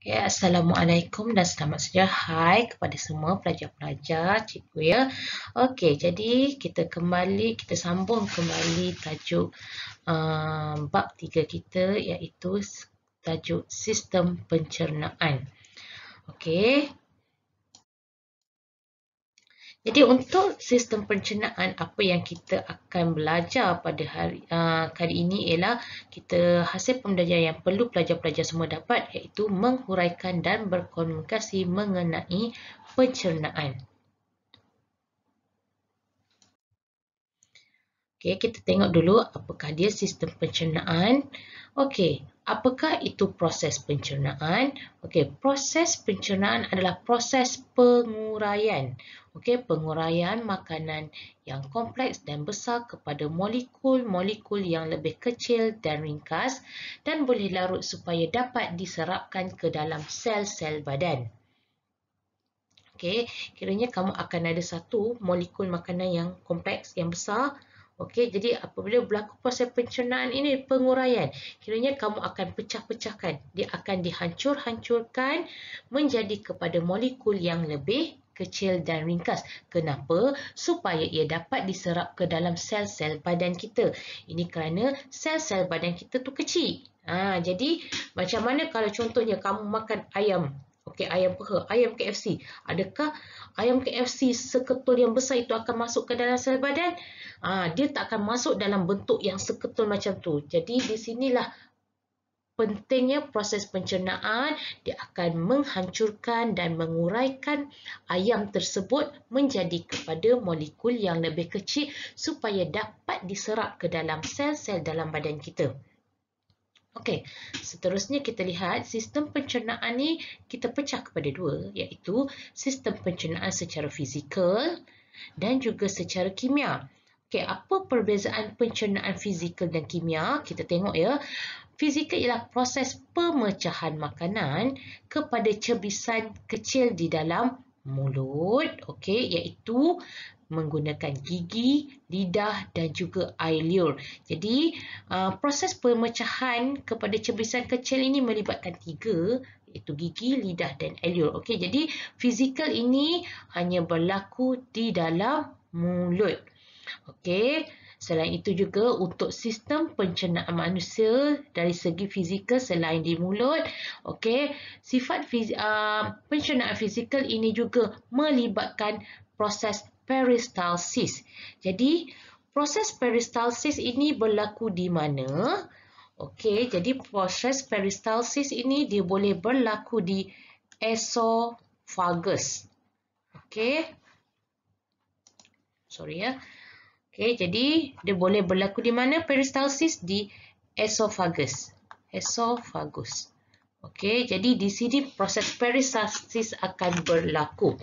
Okay, Assalamualaikum dan selamat sejahtera. Hai kepada semua pelajar-pelajar, cikgu ya. Okey, jadi kita sambung kembali tajuk bab 3 kita iaitu tajuk sistem pencernaan. Okey. Jadi untuk sistem pencernaan, apa yang kita akan belajar pada kali ini ialah hasil pembelajaran yang perlu pelajar-pelajar semua dapat iaitu menghuraikan dan berkomunikasi mengenai pencernaan. Okey, kita tengok dulu apakah dia sistem pencernaan. Okey, apakah itu proses pencernaan? Okey, proses pencernaan adalah proses penguraian. Okey, penguraian makanan yang kompleks dan besar kepada molekul-molekul yang lebih kecil dan ringkas dan boleh larut supaya dapat diserapkan ke dalam sel-sel badan. Okey, kiranya kamu akan ada satu molekul makanan yang kompleks, yang besar. Okey, jadi apabila berlaku proses pencernaan ini, penguraian, kiranya kamu akan pecah-pecahkan. Dia akan dihancur-hancurkan menjadi kepada molekul yang lebih kecil dan ringkas. Kenapa? Supaya ia dapat diserap ke dalam sel-sel badan kita. Ini kerana sel-sel badan kita tu kecil. Jadi macam mana kalau contohnya kamu makan ayam? Okey, ayam peha, ayam KFC. Adakah ayam KFC seketul yang besar itu akan masuk ke dalam sel badan? Dia tak akan masuk dalam bentuk yang seketul macam tu. Jadi di sinilah pentingnya proses pencernaan. Dia akan menghancurkan dan menguraikan ayam tersebut menjadi kepada molekul yang lebih kecil supaya dapat diserap ke dalam sel-sel dalam badan kita. Okey, seterusnya kita lihat sistem pencernaan ni kita pecah kepada dua, iaitu sistem pencernaan secara fizikal dan juga secara kimia. Okey, apa perbezaan pencernaan fizikal dan kimia? Kita tengok ya. Fizikal ialah proses pemecahan makanan kepada cebisan kecil di dalam mulut, okey, iaitu menggunakan gigi, lidah dan juga air liur. Jadi, proses pemecahan kepada cebisan kecil ini melibatkan tiga, iaitu gigi, lidah dan air liur. Okey, jadi fizikal ini hanya berlaku di dalam mulut. Okey, selain itu juga untuk sistem pencernaan manusia dari segi fizikal selain di mulut, okey, pencernaan fizikal ini juga melibatkan proses peristalsis. Jadi, proses peristalsis ini berlaku di mana? Okey, jadi proses peristalsis ini dia boleh berlaku di esophagus. Okey. Sorry ya. Okey, jadi dia boleh berlaku di mana peristalsis? Di esophagus. Esophagus. Okey, jadi di sini proses peristalsis akan berlaku.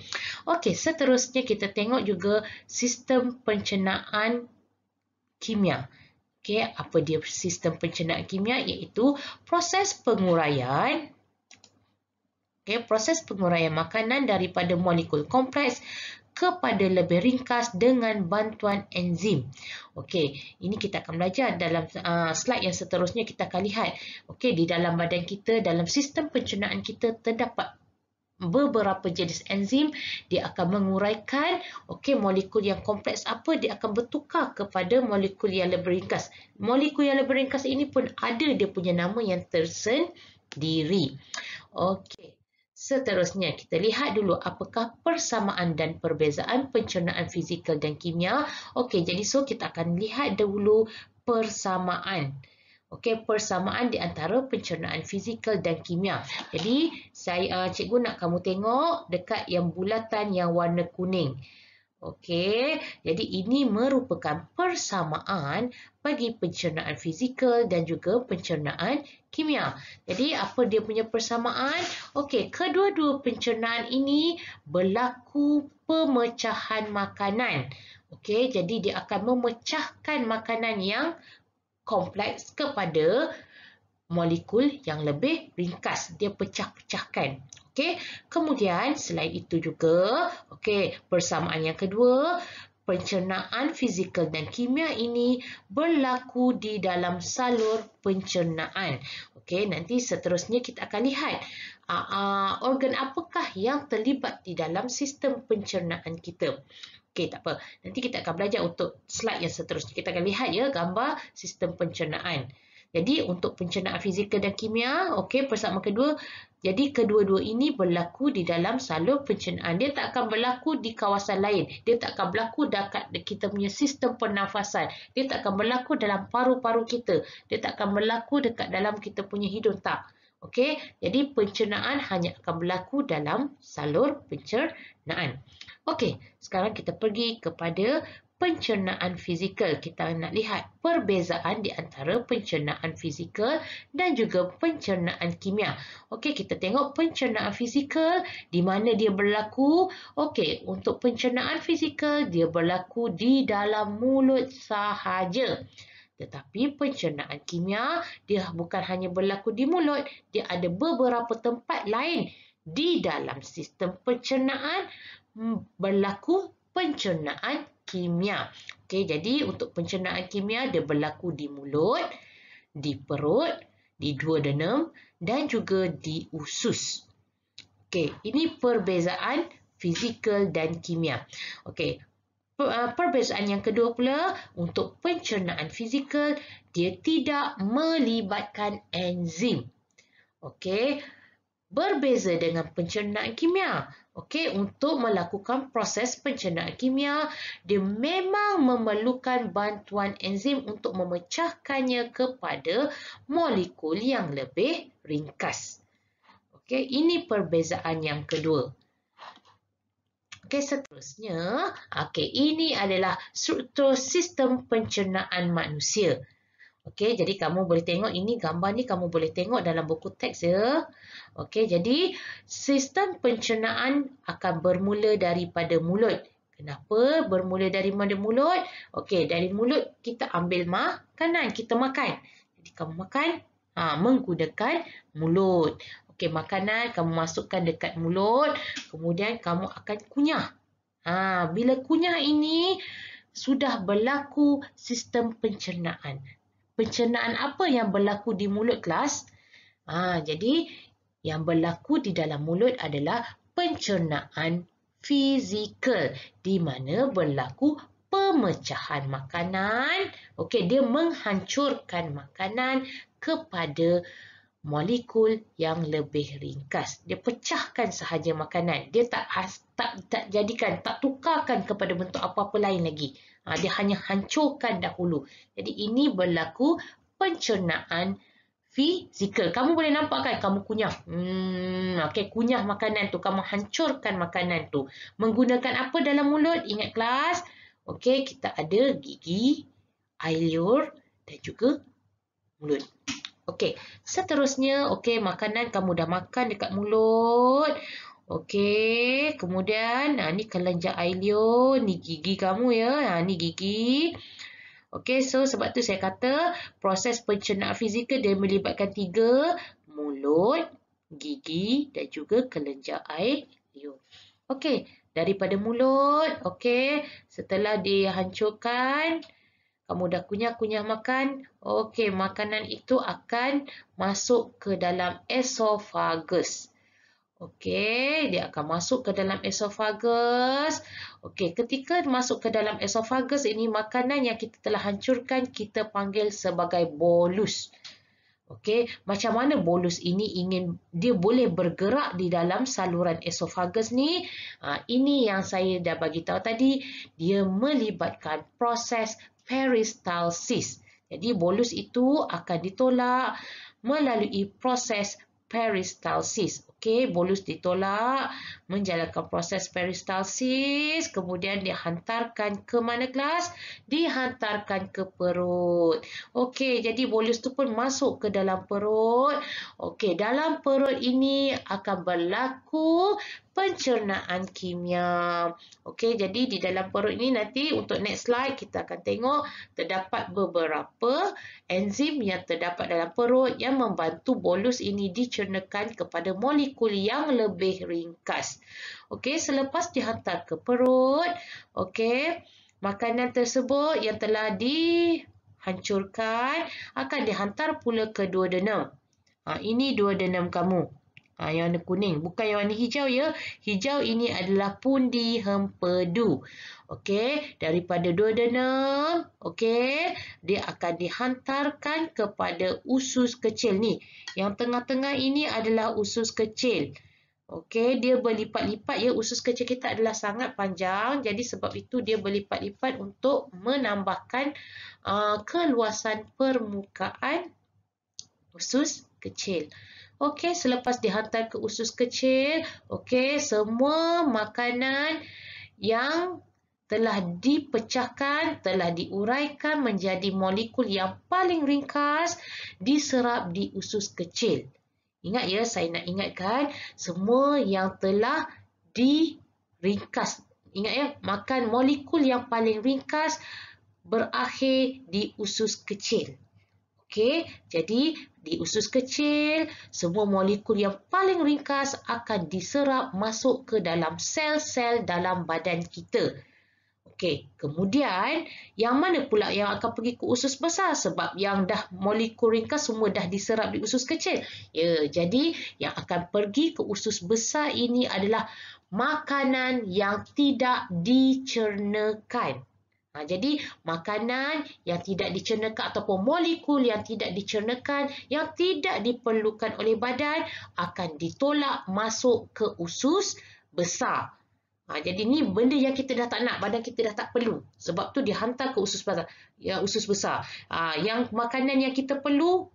Okey, seterusnya kita tengok juga sistem pencernaan kimia. Okey, apa dia sistem pencernaan kimia? Iaitu proses penguraian. Okey, proses penguraian makanan daripada molekul kompleks kepada lebih ringkas dengan bantuan enzim. Okey, ini kita akan belajar dalam slide yang seterusnya. Kita akan lihat, okey, di dalam badan kita, dalam sistem pencernaan kita terdapat beberapa jenis enzim. Dia akan menguraikan okey molekul yang kompleks apa, dia akan bertukar kepada molekul yang lebih ringkas. Molekul yang lebih ringkas ini pun ada dia punya nama yang tersendiri. Okey. Seterusnya, kita lihat dulu apakah persamaan dan perbezaan pencernaan fizikal dan kimia. Okey, jadi kita akan lihat dulu persamaan. Okey, persamaan di antara pencernaan fizikal dan kimia. Jadi, cikgu nak kamu tengok dekat yang bulatan yang warna kuning. Okey, jadi ini merupakan persamaan bagi pencernaan fizikal dan juga pencernaan kimia. Jadi apa dia punya persamaan? Okey, kedua-dua pencernaan ini berlaku pemecahan makanan. Okey, jadi dia akan memecahkan makanan yang kompleks kepada molekul yang lebih ringkas. Dia pecah-pecahkan. Okey, kemudian selain itu juga, okey, persamaan yang kedua, pencernaan fizikal dan kimia ini berlaku di dalam salur pencernaan. Okey, nanti seterusnya kita akan lihat organ apakah yang terlibat di dalam sistem pencernaan kita. Okey, tak apa. Nanti kita akan belajar untuk slide yang seterusnya. Kita akan lihat ya gambar sistem pencernaan. Jadi untuk pencernaan fizikal dan kimia, okey, persamaan kedua, jadi kedua-dua ini berlaku di dalam salur pencernaan. Dia tak akan berlaku di kawasan lain. Dia tak akan berlaku dekat kita punya sistem pernafasan. Dia tak akan berlaku dalam paru-paru kita. Dia tak akan berlaku dekat dalam kita punya hidung, tak. Okey, jadi pencernaan hanya akan berlaku dalam salur pencernaan. Okey, sekarang kita pergi kepada pencernaan fizikal. Kita nak lihat perbezaan di antara pencernaan fizikal dan juga pencernaan kimia. Okey, kita tengok pencernaan fizikal di mana dia berlaku. Okey, untuk pencernaan fizikal dia berlaku di dalam mulut sahaja. Tetapi pencernaan kimia dia bukan hanya berlaku di mulut, dia ada beberapa tempat lain di dalam sistem pencernaan berlaku pencernaan kimia. Okey, jadi untuk pencernaan kimia dia berlaku di mulut, di perut, di duodenum dan juga di usus. Okey, ini perbezaan fizikal dan kimia. Okey, perbezaan yang kedua pula, untuk pencernaan fizikal dia tidak melibatkan enzim. Okey, berbeza dengan pencernaan kimia. Okey, untuk melakukan proses pencernaan kimia, dia memang memerlukan bantuan enzim untuk memecahkannya kepada molekul yang lebih ringkas. Okey, ini perbezaan yang kedua. Okey, seterusnya, ini adalah struktur sistem pencernaan manusia. Okey, jadi kamu boleh tengok ini gambar ni kamu boleh tengok dalam buku teks ya. Okey, jadi sistem pencernaan akan bermula daripada mulut. Kenapa bermula daripada mulut? Okey, dari mulut kita ambil makanan, kita makan. Jadi kamu makan menggunakan mulut. Okey, makanan kamu masukkan dekat mulut, kemudian kamu akan kunyah. Bila kunyah ini sudah berlaku sistem pencernaan. Pencernaan apa yang berlaku di mulut, kelas? Jadi yang berlaku di dalam mulut adalah pencernaan fizikal di mana berlaku pemecahan makanan. Okey, dia menghancurkan makanan kepada molekul yang lebih ringkas. Dia pecahkan sahaja makanan. Dia tak jadikan, tak tukarkan kepada bentuk apa-apa lain lagi. Dia hanya hancurkan dahulu. Jadi ini berlaku pencernaan fizikal. Kamu boleh nampak kan? Kamu kunyah. Okey, kunyah makanan tu. Kamu hancurkan makanan tu. Menggunakan apa dalam mulut? Ingat kelas? Okey, kita ada gigi, air liur dan juga mulut. Okey, seterusnya, makanan kamu dah makan dekat mulut. Okey, kemudian ni kelenjar air liur, ni gigi kamu ya. Ni gigi. Okey, so sebab tu saya kata proses pencernaan fizikal dia melibatkan 3, mulut, gigi dan juga kelenjar air liur. Okey, daripada mulut, setelah dihancurkan, kamu dah kunyah-kunyah makan, makanan itu akan masuk ke dalam esophagus. Dia akan masuk ke dalam esophagus. Ketika masuk ke dalam esophagus ini, makanan yang kita telah hancurkan kita panggil sebagai bolus. Macam mana bolus ini dia boleh bergerak di dalam saluran esophagus ni? Ini yang saya dah bagi tahu tadi, dia melibatkan proses peristalsis. Jadi bolus itu akan ditolak melalui proses peristalsis. Bolus ditolak, menjalankan proses peristalsis, kemudian dihantarkan ke mana, kelas? Dihantarkan ke perut. Jadi bolus tu pun masuk ke dalam perut. Dalam perut ini akan berlaku pencernaan kimia. Jadi di dalam perut ini nanti untuk next slide kita akan tengok terdapat beberapa enzim yang terdapat dalam perut yang membantu bolus ini dicernakan kepada molekul yang lebih ringkas. Selepas dihantar ke perut, makanan tersebut yang telah dihancurkan akan dihantar pula ke duodenum. Ini duodenum kamu. Yang warna kuning, bukan yang warna hijau ya. Hijau ini adalah pundi hempedu. Okey, daripada duodenum, okey, dia akan dihantarkan kepada usus kecil ni. Yang tengah-tengah ini adalah usus kecil. Okey, dia berlipat-lipat ya. Usus kecil kita adalah sangat panjang. Jadi sebab itu dia berlipat-lipat untuk menambahkan keluasan permukaan usus kecil. Okey, selepas dihantar ke usus kecil, okey, semua makanan yang telah dipecahkan, telah diuraikan menjadi molekul yang paling ringkas diserap di usus kecil. Ingat ya, saya nak ingatkan semua yang telah diringkas. Ingat ya, makan molekul yang paling ringkas berakhir di usus kecil. Okey, jadi di usus kecil, semua molekul yang paling ringkas akan diserap masuk ke dalam sel-sel dalam badan kita. Okey, kemudian yang mana pula yang akan pergi ke usus besar sebab yang dah molekul ringkas semua dah diserap di usus kecil. Ya, jadi yang akan pergi ke usus besar ini adalah makanan yang tidak dicernakan. Jadi makanan yang tidak dicernakan ataupun molekul yang tidak dicernakan yang tidak diperlukan oleh badan akan ditolak masuk ke usus besar. Jadi ni benda yang kita dah tak nak, badan kita dah tak perlu. Sebab tu dihantar ke usus besar. Ya, usus besar. Yang makanan yang kita perlu,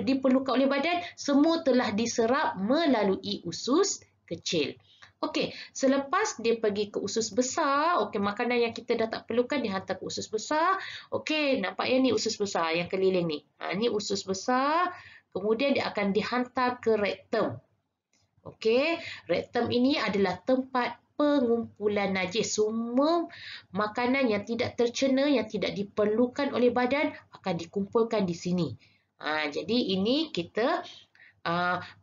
diperlukan oleh badan, semua telah diserap melalui usus kecil. Okey, selepas dia pergi ke usus besar, okey, makanan yang kita dah tak perlukan dihantar ke usus besar. Okey, nampak ya ni usus besar yang keliling ni. Ni usus besar, kemudian dia akan dihantar ke rektum. Okey, rektum ini adalah tempat pengumpulan najis. Semua makanan yang tidak tercerna, yang tidak diperlukan oleh badan akan dikumpulkan di sini. Jadi ini kita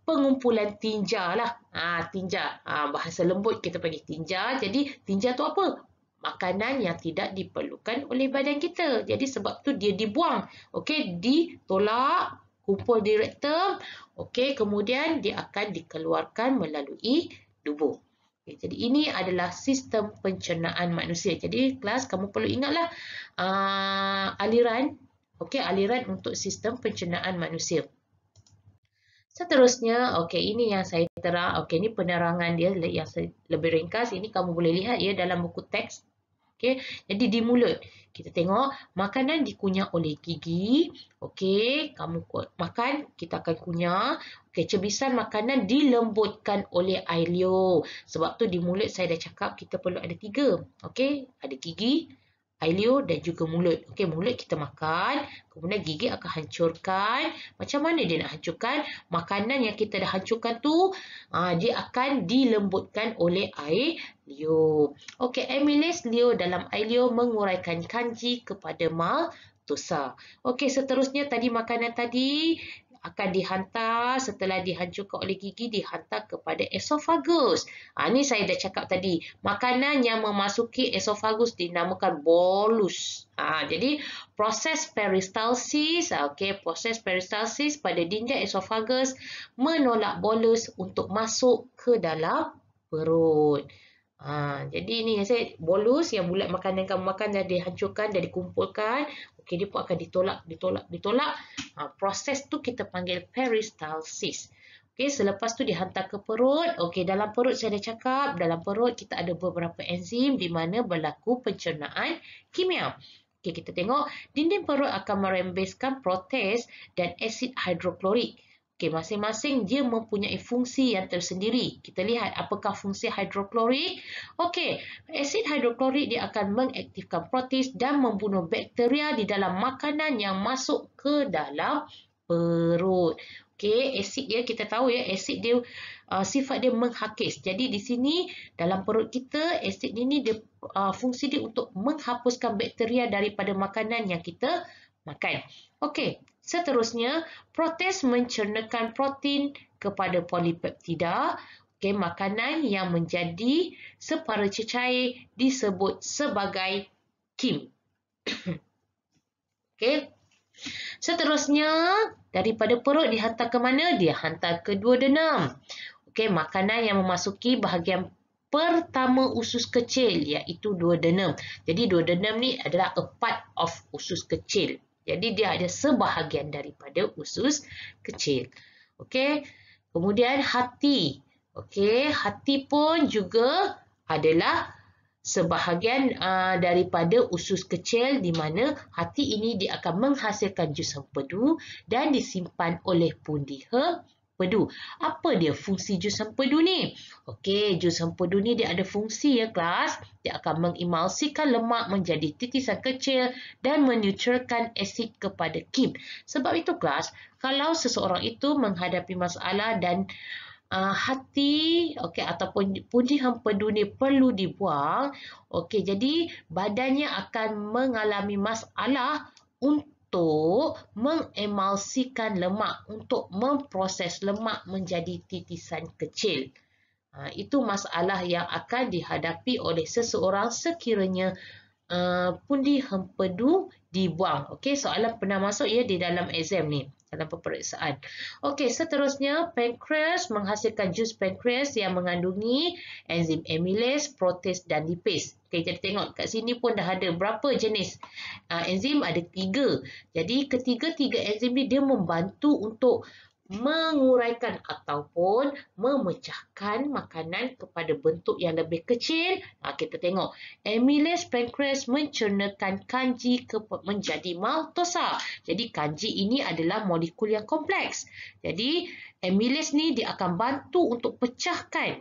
pengumpulan tinja lah. Tinja. Bahasa lembut kita panggil tinja. Jadi tinja tu apa? Makanan yang tidak diperlukan oleh badan kita. Jadi sebab tu dia dibuang. Okey, ditolak, kumpul di rektum. Okey, kemudian dia akan dikeluarkan melalui tubuh. Okay, jadi ini adalah sistem pencernaan manusia. Jadi kelas kamu perlu ingatlah aliran, okey, aliran untuk sistem pencernaan manusia. Seterusnya, okey, ini yang saya terang, okey, ini penerangan dia yang lebih ringkas. Ini kamu boleh lihat ya dalam buku teks. Okey, jadi di mulut kita tengok makanan dikunyah oleh gigi. Okey, kamu makan, kita akan kunyah. Okey, cebisan makanan dilembutkan oleh air liur. Sebab tu di mulut saya dah cakap kita perlu ada 3. Okey, ada gigi, air liur dan juga mulut. Okey, mulut kita makan, kemudian gigi akan hancurkan. Macam mana dia nak hancurkan? Makanan yang kita dah hancurkan tu, dia akan dilembutkan oleh air liur. Okey, amylase liur dalam air liur menguraikan kanji kepada maltosa. Okey, seterusnya tadi makanan tadi akan dihantar setelah dihancurkan oleh gigi, dihantar kepada esofagus. Ni saya dah cakap tadi. Makanan yang memasuki esofagus dinamakan bolus. Jadi proses peristalsis, proses peristalsis pada dinding esofagus menolak bolus untuk masuk ke dalam perut. Jadi ini yang saya bolus yang bulat makanan kamu makan dah dihancurkan, dah dikumpulkan. Okey, dia pun akan ditolak. Proses tu kita panggil peristalsis. Okey, selepas tu dihantar ke perut. Okey, dalam perut saya dah cakap, dalam perut kita ada beberapa enzim di mana berlaku pencernaan kimia. Okey, kita tengok dinding perut akan merembeskan proteas dan asid hidroklorik. Okey, masing-masing dia mempunyai fungsi yang tersendiri. Kita lihat apakah fungsi hidroklorik. Okey, asid hidroklorik dia akan mengaktifkan proteas dan membunuh bakteria di dalam makanan yang masuk ke dalam perut. Okey, asid dia kita tahu ya, asid dia sifat dia menghakis. Jadi di sini dalam perut kita, asid ini dia fungsi dia untuk menghapuskan bakteria daripada makanan yang kita makan. Okey, seterusnya proteas mencernakan protein kepada polipeptida. Okey, makanan yang menjadi separa cecair disebut sebagai kim. Okey. Seterusnya, daripada perut dihantar ke mana? Dia hantar ke duodenum. Okey, makanan yang memasuki bahagian pertama usus kecil iaitu duodenum. Jadi duodenum ni adalah a part of usus kecil. Jadi dia ada sebahagian daripada usus kecil. Okey. Kemudian hati. Okey, hati pun juga adalah sebahagian daripada usus kecil di mana hati ini dia akan menghasilkan jus empedu dan disimpan oleh pundi empedu. Apa dia fungsi jus empedu ni? Okey, jus empedu ni dia ada fungsi ya kelas. Dia akan mengemulsikan lemak menjadi titisan kecil dan meneutralkan asid kepada kim. Sebab itu kelas, kalau seseorang itu menghadapi masalah dan hati ataupun pundi empedu ni perlu dibuang, jadi badannya akan mengalami masalah untuk mengemulsikan lemak, untuk memproses lemak menjadi titisan kecil. Itu masalah yang akan dihadapi oleh seseorang sekiranya pundi empedu dibuang. Okey, soalan pernah masuk di dalam exam ni, dalam peperiksaan. Okey, seterusnya pankreas menghasilkan jus pankreas yang mengandungi enzim amylase, protease dan lipase. Okey, jadi tengok kat sini pun dah ada berapa jenis enzim, ada 3. Jadi ketiga-tiga enzim ni dia membantu untuk menguraikan ataupun memecahkan makanan kepada bentuk yang lebih kecil. Kita tengok amylase pankreas mencernakan kanji menjadi maltosa. Jadi kanji ini adalah molekul yang kompleks. Jadi amylase ni dia akan bantu untuk pecahkan.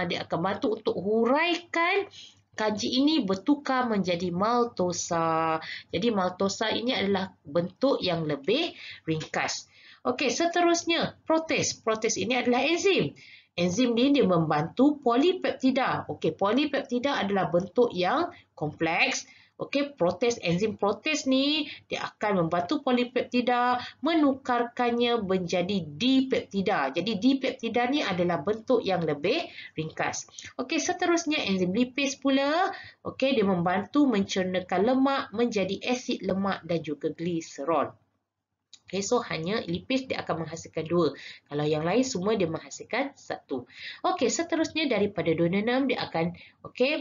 Dia akan bantu untuk huraikan kanji ini bertukar menjadi maltosa. Jadi maltosa ini adalah bentuk yang lebih ringkas. Okey, seterusnya protease. Protease ini adalah enzim. Enzim ni dia membantu polipeptida. Okey, polipeptida adalah bentuk yang kompleks. Okey, protease, enzim protease ni dia akan membantu polipeptida menukarkannya menjadi dipeptida. Jadi dipeptida ni adalah bentuk yang lebih ringkas. Okey, seterusnya enzim lipase pula. Okey, dia membantu mencernakan lemak menjadi asid lemak dan juga gliserol. Okay, so hanya lipase dia akan menghasilkan 2. Kalau yang lain semua dia menghasilkan 1. Okey, seterusnya daripada duodenum dia akan,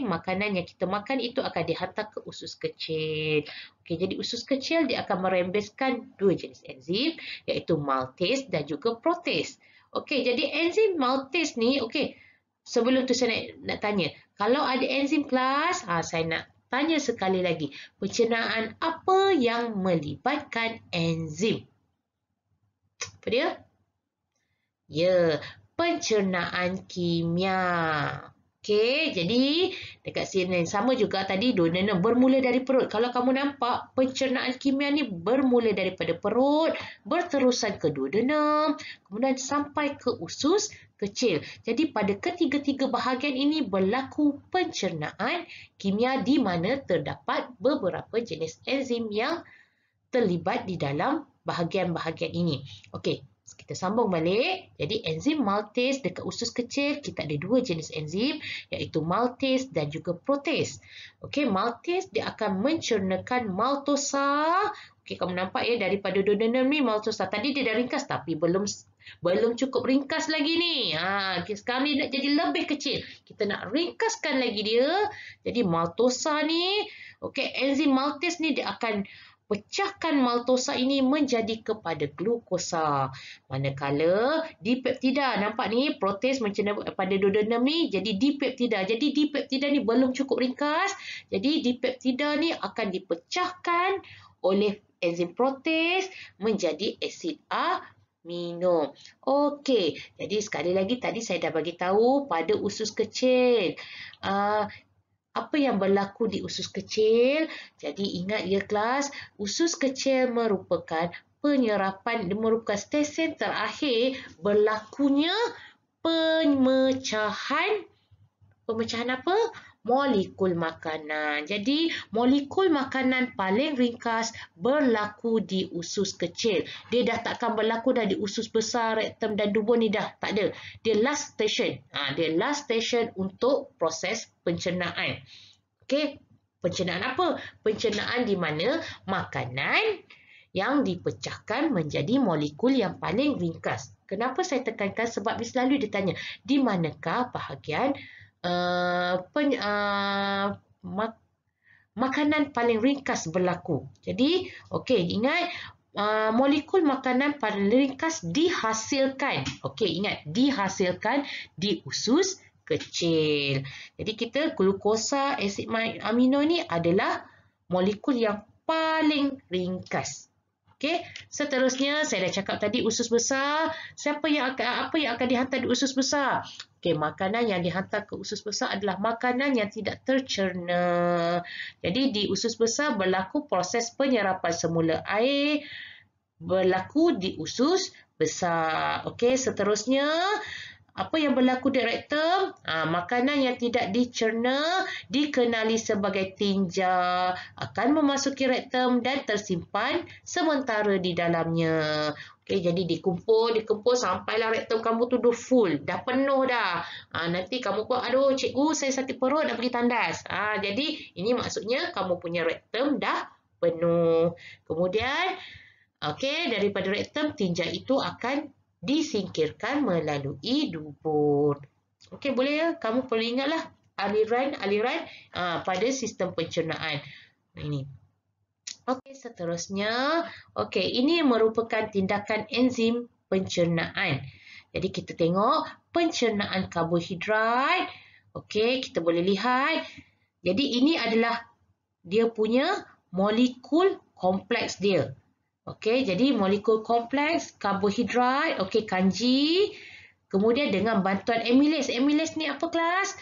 makanan yang kita makan itu akan dihantar ke usus kecil. Okey, jadi usus kecil dia akan merembeskan 2 jenis enzim iaitu maltase dan juga protease. Okey, jadi enzim maltase ni, sebelum tu saya nak tanya, kalau ada enzim kelas, saya nak tanya sekali lagi, pencernaan apa yang melibatkan enzim? Apa dia? Ya, pencernaan kimia. Okey, jadi dekat sini sama juga tadi duodenum bermula dari perut. Kalau kamu nampak pencernaan kimia ni bermula daripada perut, berterusan ke duodenum, kemudian sampai ke usus kecil. Jadi pada ketiga-tiga bahagian ini berlaku pencernaan kimia di mana terdapat beberapa jenis enzim yang terlibat di dalam bahagian-bahagian ini. Okey, kita sambung balik. Jadi enzim maltase dekat usus kecil kita ada 2 jenis enzim iaitu maltase dan juga protease. Okey, maltase dia akan mencernakan maltosa. Okey, kamu nampak daripada duodenum ni maltosa. Tadi dia dah ringkas tapi belum cukup ringkas lagi ni. Sekarang ni nak jadi lebih kecil. Kita nak ringkaskan lagi dia. Jadi maltosa ni, enzim maltase ni dia akan pecahkan maltosa ini menjadi kepada glukosa. Manakala dipeptida, nampak ni protease mencerna pada duodenum ni jadi dipeptida. Jadi dipeptida ni belum cukup ringkas. Jadi dipeptida ni akan dipecahkan oleh enzim protease menjadi asid amino. Okey, jadi sekali lagi tadi saya dah bagi tahu pada usus kecil. Apa yang berlaku di usus kecil? Jadi ingat ya kelas, usus kecil merupakan penyerapan, merupakan stesen terakhir berlakunya pemecahan apa? Molekul makanan. Jadi molekul makanan paling ringkas berlaku di usus kecil. Dia dah takkan berlaku dah di usus besar, rektum dan dubur ni dah tak ada. Dia last station. Dia last station untuk proses pencernaan. Okey, pencernaan apa? Pencernaan di mana makanan yang dipecahkan menjadi molekul yang paling ringkas. Kenapa saya tekankan? Sebab selalu ditanya, di manakah bahagian makanan paling ringkas berlaku. Jadi, okey, ingat molekul makanan paling ringkas dihasilkan. Okey, ingat dihasilkan di usus kecil. Jadi kita glukosa, asid amino ni adalah molekul yang paling ringkas. Okey, seterusnya saya dah cakap tadi usus besar. Apa yang akan dihantar di usus besar? Okey, makanan yang dihantar ke usus besar adalah makanan yang tidak tercerna. Jadi di usus besar berlaku proses penyerapan semula air berlaku di usus besar. Okey, seterusnya apa yang berlaku di rektum? Makanan yang tidak dicerna dikenali sebagai tinja akan memasuki rektum dan tersimpan sementara di dalamnya. Okey, jadi dikumpul sampailah rektum kamu tu dah full, dah penuh dah. Nanti kamu pun, aduh cikgu saya sakit perut nak pergi tandas. Jadi ini maksudnya kamu punya rektum dah penuh. Kemudian, okey, daripada rektum tinja itu akan disingkirkan melalui dubur. Okey, boleh ya? Kamu perlu ingatlah aliran-aliran pada sistem pencernaan. Ini. Okey, seterusnya. Okey, ini merupakan tindakan enzim pencernaan. Jadi kita tengok pencernaan karbohidrat. Okey, kita boleh lihat. Jadi ini adalah dia punya molekul kompleks dia. Okey, jadi molekul kompleks karbohidrat, okey, kanji. Kemudian dengan bantuan amylase. Amylase ni apa kelas?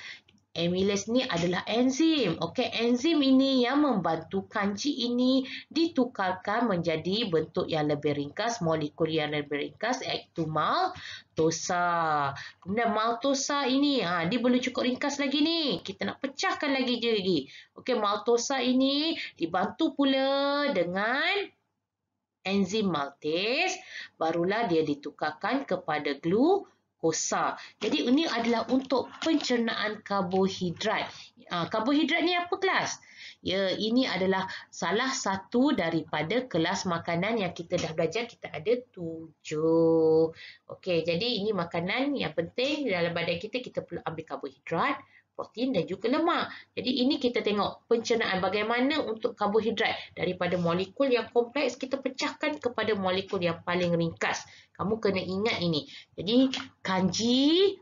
Amylase ni adalah enzim. Okey, enzim ini yang membantu kanji ini ditukarkan menjadi bentuk yang lebih ringkas, molekul yang lebih ringkas iaitu maltosa. Kemudian maltosa ini dia belum cukup ringkas lagi ni. Kita nak pecahkan lagi je lagi. Okey, maltosa ini dibantu pula dengan enzim maltase, barulah dia ditukarkan kepada glukosa. Jadi ini adalah untuk pencernaan karbohidrat. Karbohidrat ni apa kelas? Ya, ini adalah salah satu daripada kelas makanan yang kita dah belajar. Kita ada 7. Okey, jadi ini makanan yang penting dalam badan kita. Kita perlu ambil karbohidrat, protein dan juga lemak. Jadi ini kita tengok pencernaan bagaimana untuk karbohidrat daripada molekul yang kompleks kita pecahkan kepada molekul yang paling ringkas. Kamu kena ingat ini. Jadi kanji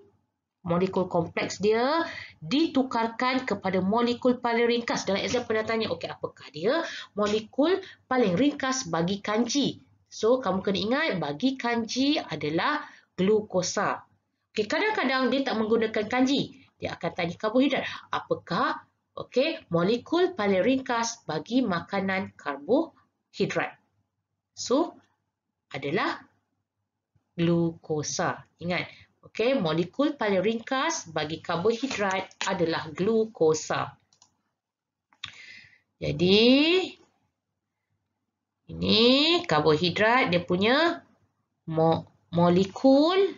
molekul kompleks dia ditukarkan kepada molekul paling ringkas. Dalam exam pernah tanya, okey, apakah dia molekul paling ringkas bagi kanji? So kamu kena ingat bagi kanji adalah glukosa. Okey, kadang-kadang dia tak menggunakan kanji. Dia akan tanya karbohidrat. Apakah molekul paling ringkas bagi makanan karbohidrat? So, adalah glukosa. Ingat, molekul paling ringkas bagi karbohidrat adalah glukosa. Jadi, ini karbohidrat dia punya molekul.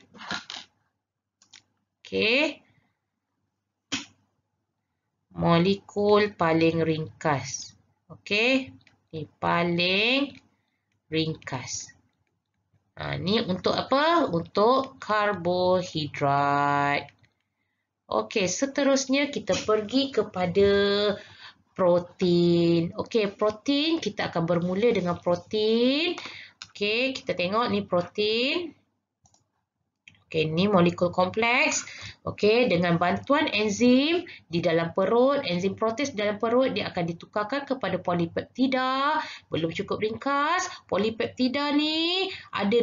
Molekul paling ringkas. Okey, ini paling ringkas. Ni untuk apa? Untuk karbohidrat. Okey, seterusnya kita pergi kepada protein. Okey, protein kita akan bermula dengan protein. Okey, kita tengok ni protein. Okey, ni molekul kompleks. Okey, dengan bantuan enzim di dalam perut, enzim protease di dalam perut, dia akan ditukarkan kepada polipeptida. Belum cukup ringkas. Polipeptida ni ada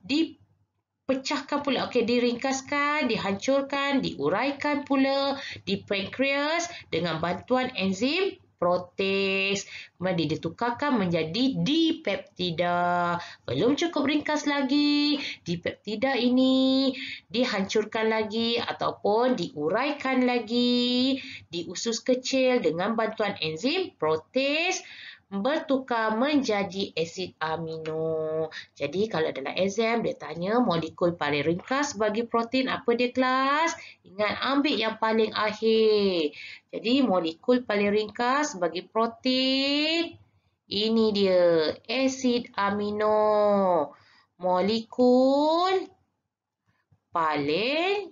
dipecahkan pula. Okey, diringkaskan, dihancurkan, diuraikan pula di pankreas dengan bantuan enzim protease. Kemudian ditukarkan menjadi dipeptida. Belum cukup ringkas lagi. Dipeptida ini dihancurkan lagi ataupun diuraikan lagi di usus kecil dengan bantuan enzim protease bertukar menjadi asid amino. Jadi kalau dalam exam dia tanya molekul paling ringkas bagi protein apa dia kelas? Ingat ambil yang paling akhir. Jadi molekul paling ringkas bagi protein Ini dia asid amino. Molekul paling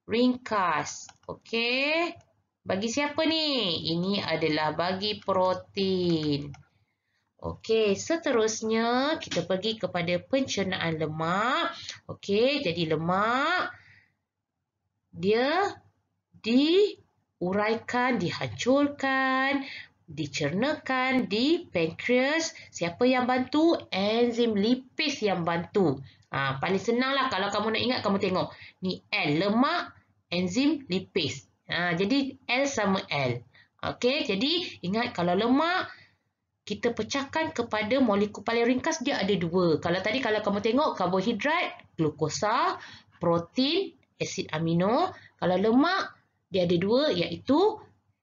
ringkas. Okey. Bagi siapa ni? Ini adalah bagi protein. Okey, seterusnya kita pergi kepada pencernaan lemak. Okey, jadi lemak dia diuraikan, dihancurkan, dicernakan di pankreas. Siapa yang bantu? Enzim lipase yang bantu. Paling senanglah kalau kamu nak ingat, kamu tengok. Ni L, lemak, enzim lipase. Jadi L sama L. Okey, jadi ingat kalau lemak kita pecahkan kepada molekul paling ringkas, dia ada dua. Kalau kamu tengok karbohidrat, glukosa, protein, asid amino. Kalau lemak, dia ada dua, iaitu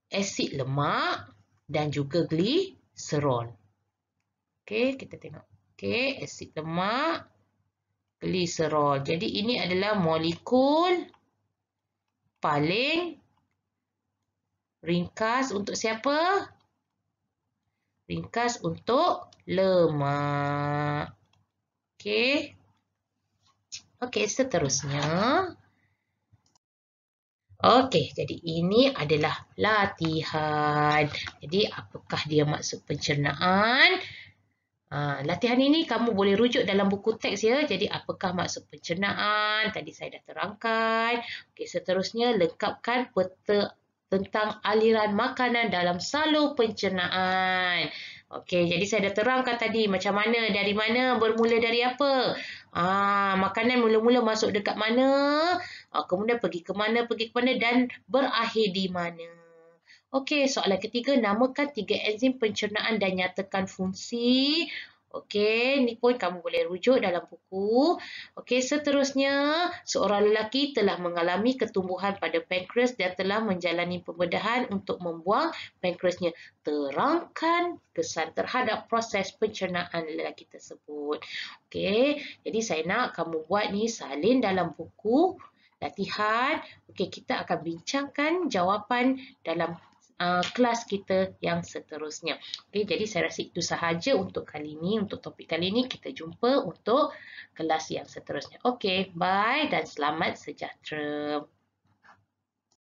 asid lemak dan juga gliserol. Okey, kita tengok. Okey, asid lemak, gliserol. Jadi ini adalah molekul paling ringkas untuk siapa? Ringkas untuk lemak. Okey. Okey, seterusnya. Okey, jadi ini adalah latihan. Jadi, apakah dia maksud pencernaan? Latihan ini kamu boleh rujuk dalam buku teks ya. Jadi, apakah maksud pencernaan? Tadi saya dah terangkan. Okey, seterusnya lengkapkan peta tentang aliran makanan dalam salur pencernaan. Okey, jadi saya dah terangkan tadi macam mana, dari mana, bermula dari apa. Makanan mula-mula masuk dekat mana, kemudian pergi ke mana dan berakhir di mana. Okey, soalan ketiga, namakan 3 enzim pencernaan dan nyatakan fungsi. Okey, ni pun kamu boleh rujuk dalam buku. Okey, seterusnya, seorang lelaki telah mengalami ketumbuhan pada pankreas dan telah menjalani pembedahan untuk membuang pankreasnya. Terangkan kesan terhadap proses pencernaan lelaki tersebut. Okey, jadi saya nak kamu buat ni salin dalam buku latihan. Okey, kita akan bincangkan jawapan dalam kelas kita yang seterusnya. Okey, jadi saya rasa itu sahaja untuk kali ini, untuk topik kali ini. Kita jumpa untuk kelas yang seterusnya. Okey, bye dan selamat sejahtera.